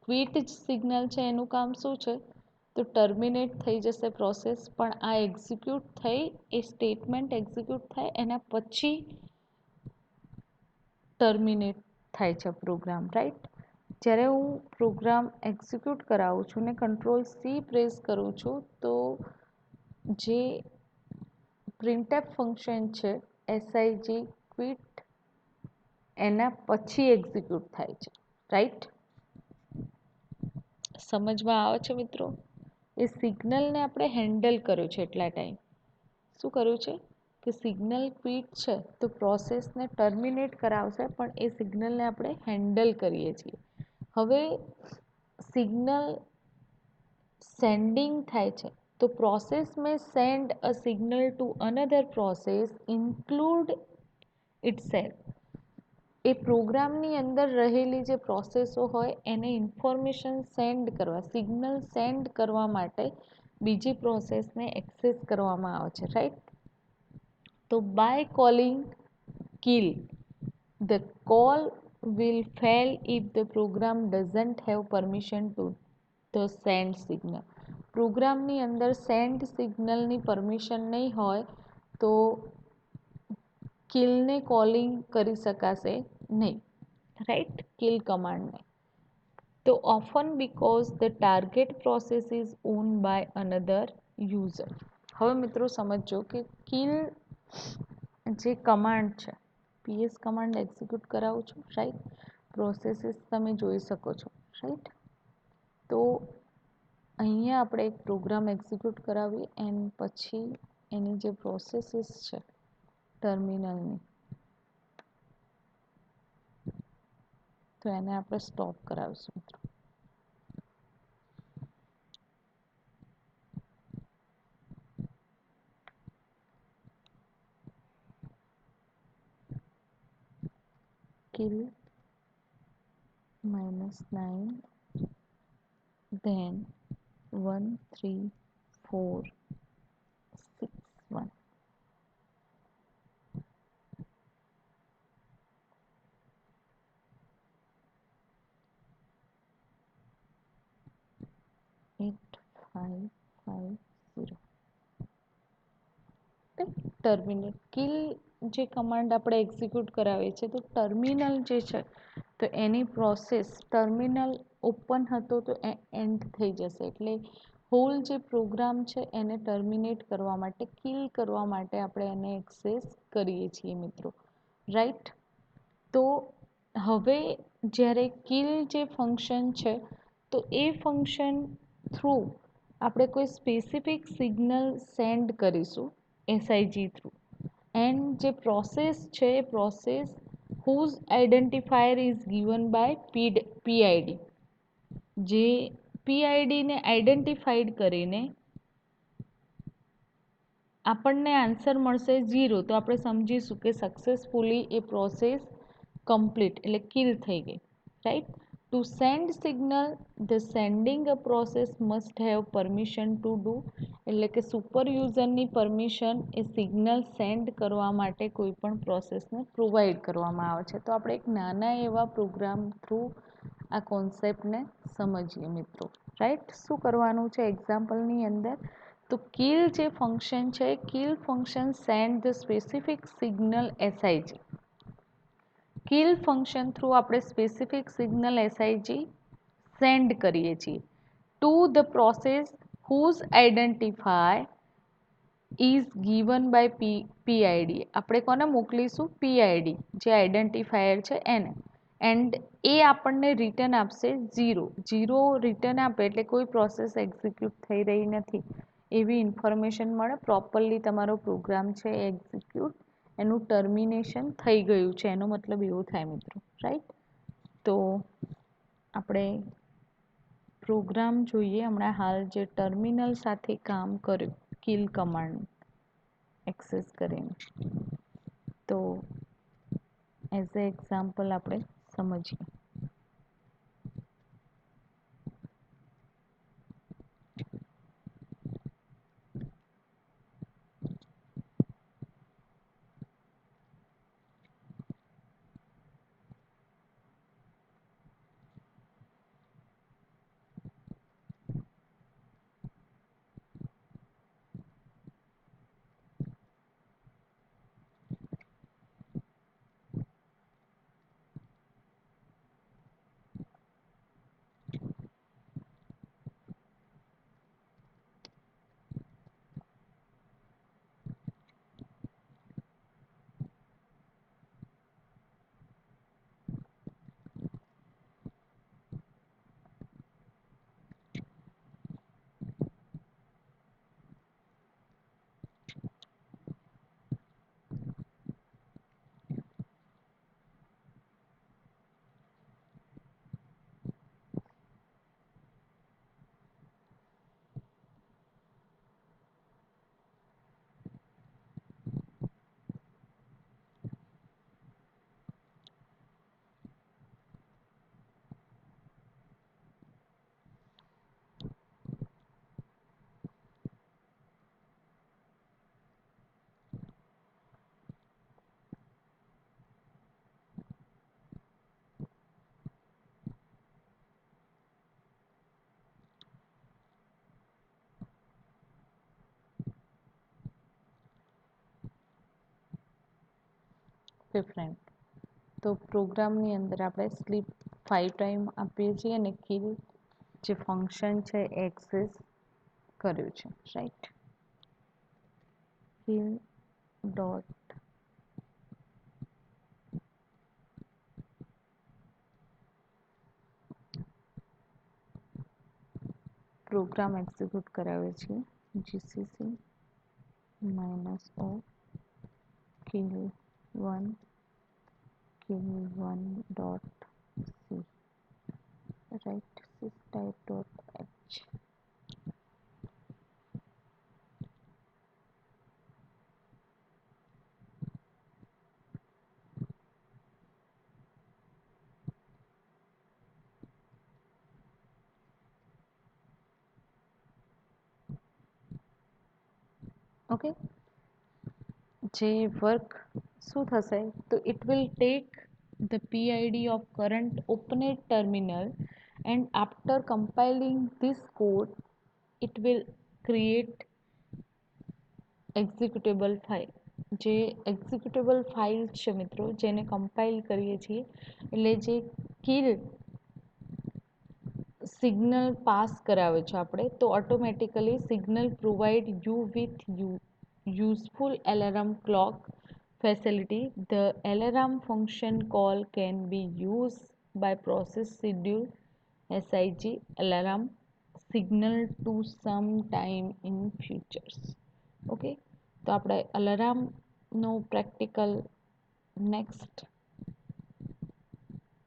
ક્વિટ સિગ્નલ છે, એનું કામ શું છે તો ટર્મિનેટ થઈ જશે પ્રોસેસ. પણ આ એક્ઝિક્યુટ થઈ, એ સ્ટેટમેન્ટ એક્ઝિક્યુટ થાય એના પછી ટર્મિનેટ થાય છે પ્રોગ્રામ, રાઈટ. જ્યારે હું પ્રોગ્રામ એક્ઝિક્યુટ કરાવું છું ને કંટ્રોલ સી પ્રેસ કરું છું તો જે પ્રિન્ટએફ ફંક્શન છે SIG ક્વિટ એના પછી એક્ઝિક્યુટ થાય છે, રાઈટ. સમજમાં આવે છે મિત્રો? એ સિગ્નલને આપણે હેન્ડલ કર્યું છે એટલા ટાઈમ. શું કર્યું છે કે સિગ્નલ ક્વિટ છે તો પ્રોસેસને ટર્મિનેટ કરાવશે, પણ એ સિગ્નલને આપણે હેન્ડલ કરીએ છીએ. હવે સિગ્નલ સેન્ડિંગ થાય છે તો process may send a signal to another process include itself. એ પ્રોગ્રામની અંદર રહેલી જે પ્રોસેસો હોય એને ઇન્ફોર્મેશન સેન્ડ કરવા, સિગ્નલ સેન્ડ કરવા માટે બીજી પ્રોસેસને એક્સેસ કરવામાં આવે છે, રાઈટ. તો by calling kill The call will fail if the program doesn't have permission to the send signal. પ્રોગ્રામની અંદર સેન્ડ સિગ્નલની પરમિશન નહીં હોય તો કિલને કોલિંગ કરી શકાશે નહીં, રાઈટ, કિલ કમાન્ડને. તો often because the target process is own by another user. હવે મિત્રો સમજો કે કિલ જે કમાન્ડ છે, પીએસ કમાન્ડ એક્ઝિક્યુટ કરાવું છું, રાઈટ. પ્રોસેસીસ તમે જોઈ શકો છો, રાઈટ. તો અહીંયા આપણે એક પ્રોગ્રામ એક્ઝિક્યુટ કરાવીએ એન્ડ પછી એની જે પ્રોસેસીસ છે ટર્મિનલની, તો એને આપણે સ્ટોપ કરાવીશું મિત્રો. kill -9 then 1 3 4 6 1. Eight 5 5 0. Terminal kill જે કમાન્ડ આપણે એક્ઝિક્યુટ કરાવીએ છીએ, તો ટર્મિનલ જે છે તો એની પ્રોસેસ ટર્મિનલ ઓપન હતો તો એ એન્ડ થઈ જશે, એટલે હોલ જે પ્રોગ્રામ છે એને ટર્મિનેટ કરવા માટે, કિલ કરવા માટે આપણે એને એક્સેસ કરીએ છીએ મિત્રો, રાઈટ. તો હવે જ્યારે કિલ જે ફંક્શન છે તો એ ફંક્શન થ્રુ આપણે કોઈ સ્પેસિફિક સિગ્નલ સેન્ડ કરીશું એસઆઈજી થ્રુ, એન્ડ જે પ્રોસેસ છે એ process whose identifier is given by PID, જે પીઆઈડીને આઈડેન્ટિફાઈડ કરીને આપણને આન્સર મળશે 0, તો આપણે સમજીશું કે સક્સેસફુલી એ પ્રોસેસ કમ્પ્લીટ એટલે કિલ થઈ ગઈ, right. Two send signal the sending a process must have permission to do, એટલે કે સુપર યુઝરની પરમિશન એ સિગ્નલ સેન્ડ કરવા માટે કોઈ પણ પ્રોસેસને પ્રોવાઈડ કરવામાં આવે છે. તો આપણે એક નાના એવા પ્રોગ્રામ થ્રુ આ કોન્સેપ્ટને સમજીએ મિત્રો, રાઈટ. શું કરવાનું છે એક્ઝામ્પલની અંદર, તો કિલ જે ફંક્શન છે, kill function send the specific signal SIG. Kill function through આપણે સ્પેસિફિક સિગ્નલ એસઆઈજી સેન્ડ કરીએ છીએ to the process whose identify is given by PID. આપણે કોને મોકલીશું? પીઆઈડી જે આઈડેન્ટિફાયર છે એને, એન્ડ એ આપણને રિટર્ન આપશે 0. 0 રિટર્ન આપે એટલે કોઈ પ્રોસેસ એક્ઝિક્યુટ થઈ રહી નથી એવી ઇન્ફોર્મેશન મળે, પ્રોપરલી તમારો પ્રોગ્રામ છે એ એક્ઝિક્યુટ એનું ટર્મિનેશન થઈ ગયું છે, એનો મતલબ એવો થાય મિત્રો, રાઈટ. તો આપણે પ્રોગ્રામ જોઈએ હમણાં હાલ જે ટર્મિનલ સાથે કામ કર્યું કિલ કમાન્ડ એક્સેસ કરીને, તો એઝ એ એક્ઝામ્પલ આપણે સમજીએ. ઓકે ફ્રેન્ડ, તો પ્રોગ્રામની અંદર આપણે સ્લીપ 5 ટાઈમ આપીએ છીએ અને કિલ જે ફંક્શન છે એ એક્સેસ કર્યું છે, right. Kill dot program execute કરાવે છે GCC -o kill 1 kill 1 dot c, right, systype dot h. Okay, જે વર્ક શું થશે, તો it will take the PID of current opened terminal, and after compiling this code it will create executable file. જે executable file છે મિત્રો, જેને compile કરીએ છીએ એટલે જે કિલ સિગ્નલ પાસ કરાવે છે આપણે, તો automatically signal provide you with useful alarm clock facility. The alarm function call can be used by process schedule SIG alarm signal to some time in futures. Okay, તો આપણે અલાર્મનો practical next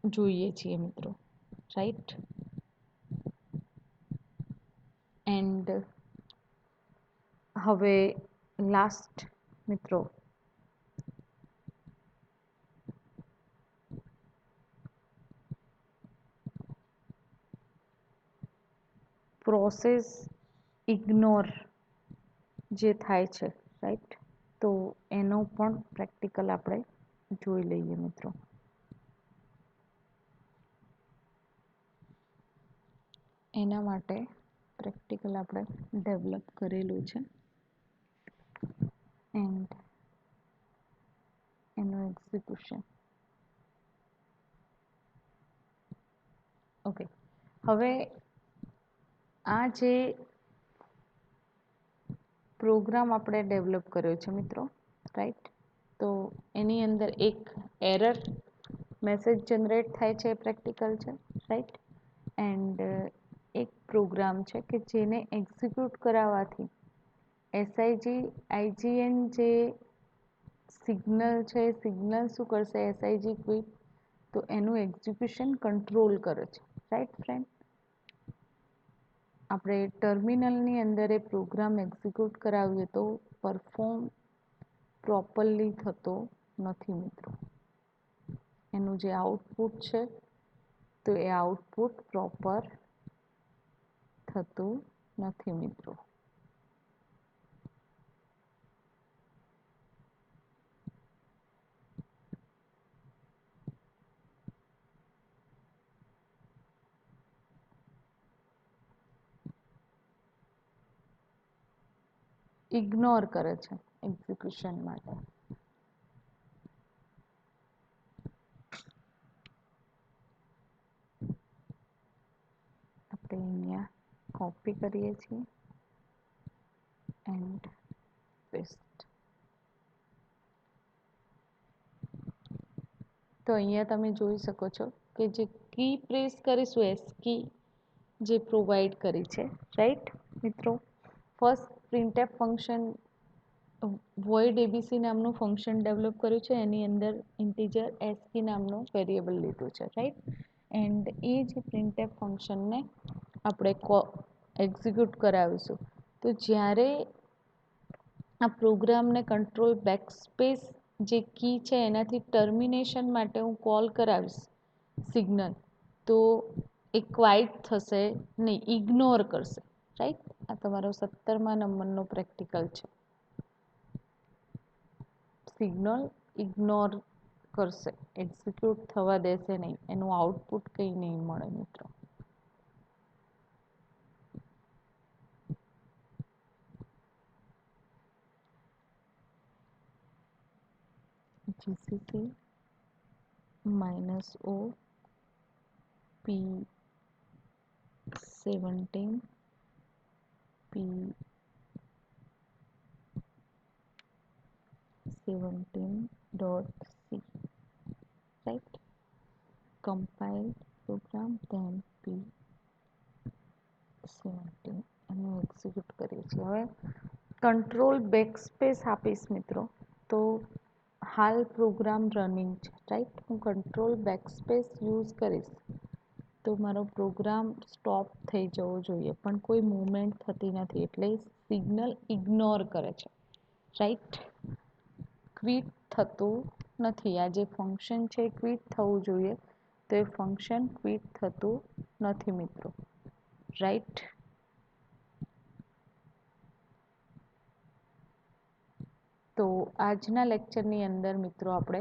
જોઈએ છીએ મિત્રો, right. And હવે last મિત્રો, process ignore જે થાય છે, રાઈટ, તો એનો પણ પ્રેક્ટિકલ આપણે જોઈ લઈએ મિત્રો. એના માટે પ્રેક્ટિકલ આપણે ડેવલપ કરેલું છે એન્ડ એનું એક્ઝિક્યુશન. ઓકે, હવે આ જે પ્રોગ્રામ આપણે ડેવલપ કર્યો છે મિત્રો, રાઈટ, તો એની અંદર એક એરર મેસેજ જનરેટ થાય છે, પ્રેક્ટિકલ છે, રાઈટ. એન્ડ એક પ્રોગ્રામ છે કે જેને એક્ઝિક્યુટ કરાવવાથી એસઆઈજી આઈજીએન જે સિગ્નલ છે, સિગ્નલ શું કરશે, એસઆઈજી ક્વિક, તો એનું એક્ઝિક્યુશન કંટ્રોલ કરે છે, રાઈટ ફ્રેન્ડ. આપણે ટર્મિનલની અંદર એ પ્રોગ્રામ એક્ઝિક્યુટ કરાવીએ તો પરફોર્મ પ્રોપરલી થતો નથી મિત્રો. એનું જે આઉટપુટ છે તો એ આઉટપુટ પ્રોપર થતું નથી મિત્રો. ઇગ્નોર કરે છે એક્ઝિક્યુશન માટે. આપણે અહીંયા કોપી કરીએ છીએ એન્ડ પેસ્ટ. તો અહીંયા તમે જોઈ શકો છો કે જે કી પ્રેસ કરીશું, એસ કી જે પ્રોવાઈડ કરી છે, રાઈટ મિત્રો. First printf function void abc નામનું ફંક્શન ડેવલપ કર્યું છે, એની અંદર ઇન્ટીજર એસકી નામનું વેરિયેબલ લીધું છે, રાઈટ. એન્ડ એ જે પ્રિન્ટએફ ફંક્શનને આપણે એક્ઝિક્યુટ કરાવીશું, તો જ્યારે આ પ્રોગ્રામને કંટ્રોલ બેકસ્પેસ જે કી છે એનાથી ટર્મિનેશન માટે હું કોલ કરાવીશ સિગ્નલ, તો એ ક્વાઇટ થશે નહીં, ઇગ્નોર કરશે, રાઈટ. આ તમારો 17મા નંબરનો પ્રેક્ટિકલ છે. સિગ્નલ ઇગ્નોર કરશે, એક્ઝિક્યુટ થવા દેશે નહીં, એનું આઉટપુટ કંઈ નહીં મળે મિત્રો. GCC -O P17 P17.C, right? Compile program, then P17 અને એક્ઝિક્યુટ કરીએ છીએ. હવે કંટ્રોલ બેકસ્પેસ આપીશ મિત્રો, તો હાલ પ્રોગ્રામ રનિંગ છે, રાઈટ? હું કંટ્રોલ બેકસ્પેસ યુઝ કરીશ તો મારો પ્રોગ્રામ સ્ટોપ થઈ જવો જોઈએ, પણ કોઈ મૂવમેન્ટ થતી નથી, એટલે સિગ્નલ ઇગ્નોર કરે છે, રાઈટ? ક્વિટ થતું નથી. આ જે ફંક્શન છે ક્વિટ થવું જોઈએ, તો એ ફંક્શન ક્વિટ થતું નથી મિત્રો, રાઈટ? તો આજના લેક્ચરની અંદર મિત્રો આપણે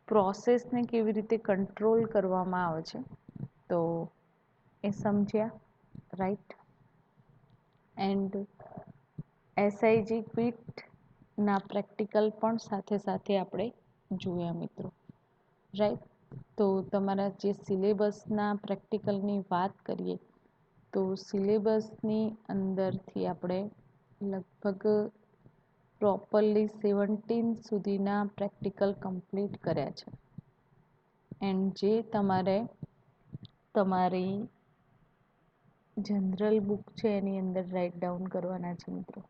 પ્રોસેસને કેવી રીતે કંટ્રોલ કરવામાં આવે છે તો એ સમજ્યા, રાઈટ? એન્ડ એસઆઈજી ક્વિટના પ્રેક્ટિકલ પણ સાથે સાથે આપણે જોયા મિત્રો, રાઈટ? તો તમારા જે સિલેબસના પ્રેક્ટિકલની વાત કરીએ તો સિલેબસની અંદરથી આપણે લગભગ પ્રોપરલી 17 સુધીના પ્રેક્ટિકલ કમ્પ્લીટ કર્યા છે, એન્ડ જે તમારી જનરલ બુક છે એની અંદર રાઇટ ડાઉન કરવાના છે મિત્રો.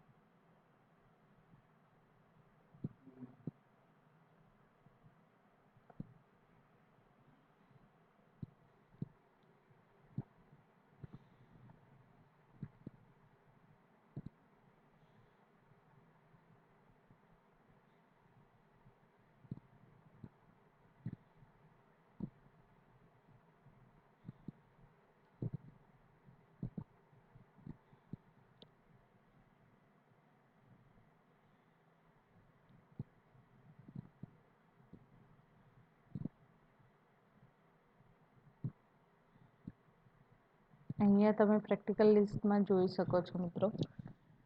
અહીંયા તમે પ્રેક્ટિકલ લિસ્ટમાં જોઈ શકો છો મિત્રો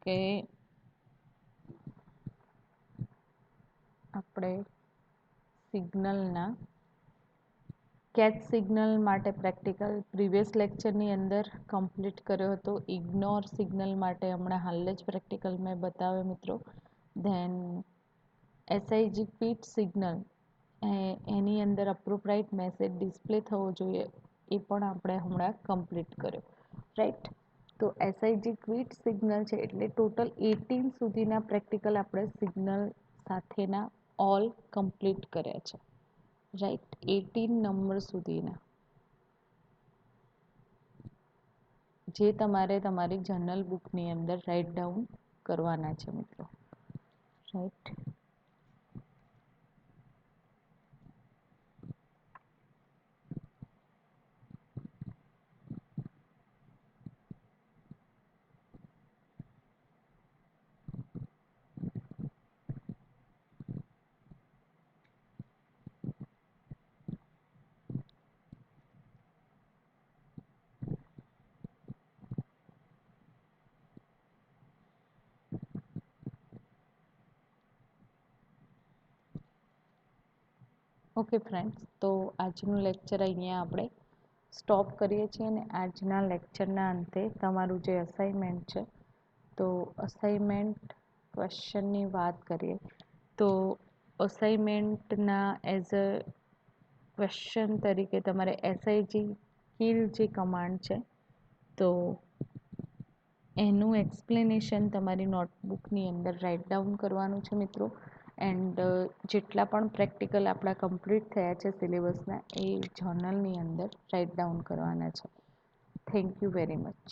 કે આપણે સિગ્નલના કેચ સિગ્નલ માટે પ્રેક્ટિકલ પ્રીવિયસ લેક્ચરની અંદર કમ્પ્લીટ કર્યો હતો. ઇગ્નોર સિગ્નલ માટે હમણાં હાલ જ પ્રેક્ટિકલ મેં બતાવ્યો મિત્રો. ધેન એસઆઈજી ક્વિટ સિગ્નલ એની અંદર અપ્રોપ્રાઇટ મેસેજ ડિસ્પ્લે થવો જોઈએ, એ પણ આપણે હમણાં કમ્પ્લીટ કર્યો, રાઈટ? તો એસઆઈજી ક્વિટ સિગ્નલ છે એટલે ટોટલ 18 સુધીના પ્રેક્ટિકલ આપણે સિગ્નલ સાથેના ઓલ કમ્પ્લીટ કર્યા છે, રાઈટ? 18 નંબર સુધીના, જે તમારે તમારી જર્નલ બુકની અંદર રાઇટ ડાઉન કરવાના છે મિત્રો, રાઈટ? ઓકે ફ્રેન્ડ્સ, તો આજનું લેક્ચર અહીંયા આપણે સ્ટોપ કરીએ છીએ, અને આજના લેક્ચરના અંતે તમારું જે અસાઇનમેન્ટ છે તો અસાઇનમેન્ટ ક્વેશ્ચનની વાત કરીએ તો અસાઇનમેન્ટના એઝ અ ક્વેશ્ચન તરીકે તમારે એસઆઈજી કિલ જે કમાન્ડ છે તો એનું એક્સપ્લેનેશન તમારી નોટબુકની અંદર રાઇટ ડાઉન કરવાનું છે મિત્રો. એન્ડ જેટલા પણ પ્રેક્ટિકલ આપણા કમ્પ્લીટ થયા છે સિલેબસના, એ જર્નલની અંદર રાઇટ ડાઉન કરવાના છે. Thank you very much.